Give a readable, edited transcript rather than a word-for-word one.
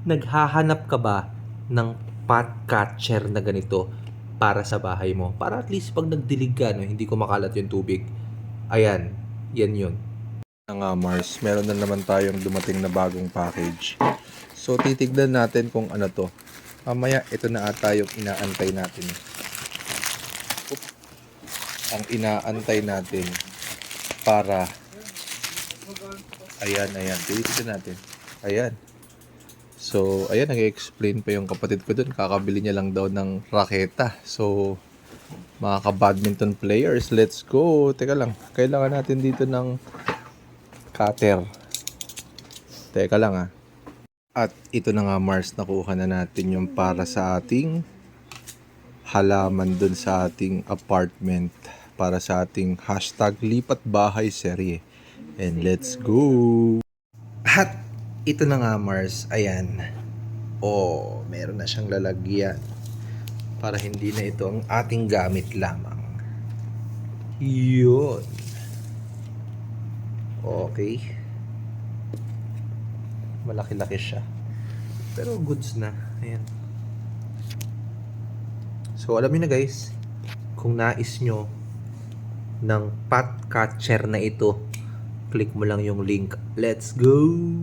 Naghahanap ka ba ng pot catcher na ganito para sa bahay mo? Para at least pag nagdilig ka, no, hindi kumakalat yung tubig. Ayan, yan yun. Nga Mars, meron na naman tayong dumating na bagong package. So titignan natin kung ano to. Mamaya ito na ata yung inaantay natin. Ang inaantay natin para ayan, titignan natin. Ayan. So, ayan, nag-explain pa yung kapatid ko dun. Kakabili niya lang daw ng raketa. So, mga ka-badminton players, let's go. Teka lang, kailangan natin dito ng cutter. Teka lang ah. At ito na nga Mars, nakuha na natin yung para sa ating halaman dun sa ating apartment. Para sa ating hashtag lipat bahay serye. And let's go! At ito na nga Mars, ayan. Oh, meron na siyang lalagyan. Para hindi na ito ang ating gamit lamang. Yun. Okay. Malaki-laki siya. Pero goods na. Ayan. So, alam niyo na guys, kung nais nyo ng pot catcher na ito, click mo lang yung link. Let's go!